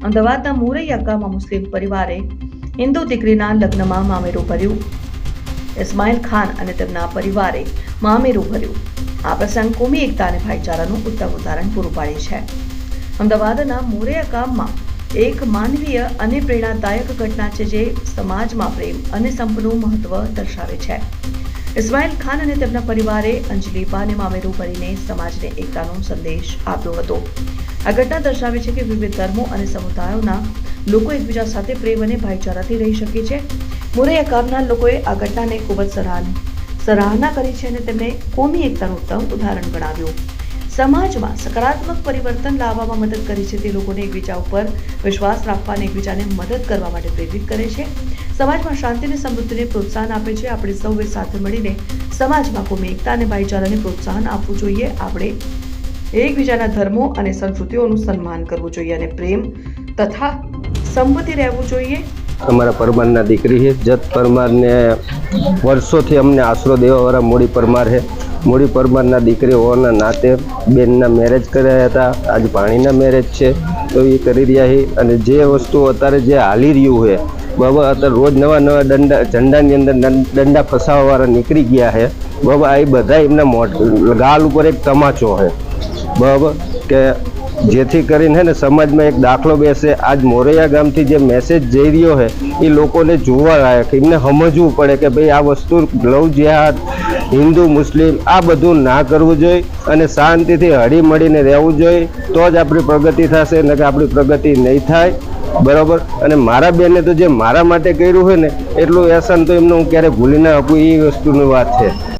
અમદાવાદના મોરૈયા ગામમાં મુસ્લિમ પરિવારે હિન્દુ દીકરીના લગ્નમાં મામેરું ભર્યું. ઇસ્માઇલ ખાન અને તેમના પરિવારે મામેરું ભર્યું. આ પ્રસંગ કોમી એકતા અને ભાઈચારાનું ઉત્તમ ઉદાહરણ પૂરું પાડે છે. અમદાવાદના મોરૈયા ગામમાં એક માનવીય અને પ્રેરણાદાયક ઘટના છે જે સમાજમાં પ્રેમ અને સંપનું મહત્વ દર્શાવે છે. ઇસ્માઇલ ખાન અને તેમના પરિવારે અંજલિબાને મામેરું ભરીને સમાજને એકતાનો સંદેશ આપ્યો હતો. આ ઘટના દર્શાવે છે કે વિવિધ ધર્મો અને સમુદાયોના લોકો એકબીજા સાથે પ્રેમ અને ભાઈચારાથી રહી શકે છે. મોરૈયા ગામના લોકોએ આ ઘટનાને ખૂબ જ સરાહના કરી છે અને તેમને કોમી એકતાનું ઉત્તમ ઉદાહરણ ગણાવ્યું. સમાજમાં સકારાત્મક પરિવર્તન લાવવામાં મદદ કરે છે. તે લોકોને એકબીજા ઉપર વિશ્વાસ રાખવા અને એકબીજાને મદદ કરવા માટે પ્રેરિત કરે છે. સમાજમાં શાંતિ અને સમૃદ્ધિને પ્રોત્સાહન આપે છે. આપણે સૌએ સાથે મળીને સમાજમાં કોમી એકતા અને ભાઈચારાને પ્રોત્સાહન આપવું જોઈએ. આપણે એકબીજાના ધર્મો અને સંસ્કૃતિઓનું સન્માન કરવું જોઈએ અને પ્રેમ તથા સંપત્તિ રહેવું જોઈએ. અમારા પરમારના દીકરી છે જત પરમારને વર્ષોથી અમને આશરો દેવાવાળા મૂડી પરમાર છે. મૂડી પરમારના દીકરી હોવાના નાતે બેનના મેરેજ કર્યા હતા. આજ ભાણીના મેરેજ છે તો એ કરી રહ્યા છે. અને જે વસ્તુ અત્યારે જે હાલી રહ્યું છે બાબા, અત્યારે રોજ નવા ઝંડાની અંદર દંડા ફસાવાવાળા નીકળી ગયા છે બાબા. આ બધા એમના ગાલ ઉપર એક તમાચો છે બરાબર, કે જેથી કરીને ને સમાજમાં એક દાખલો બેસે. આજ મોરૈયા ગામથી જે મેસેજ જઈ રહ્યો છે એ લોકોને જોવા લાયક, એમને સમજવું પડે કે ભાઈ આ વસ્તુ લવ જેહાદ, હિન્દુ મુસ્લિમ આ બધું ના કરવું જોઈએ અને શાંતિથી હળી મળીને રહેવું જોઈએ. તો જ આપણી પ્રગતિ થશે, ન કે આપણી પ્રગતિ નહીં થાય બરાબર. અને મારા બેને તો જે મારા માટે કર્યું હોય ને એટલું એહસાન તો એમને હું ક્યારે ભૂલી ના શકું. એ વસ્તુની વાત છે.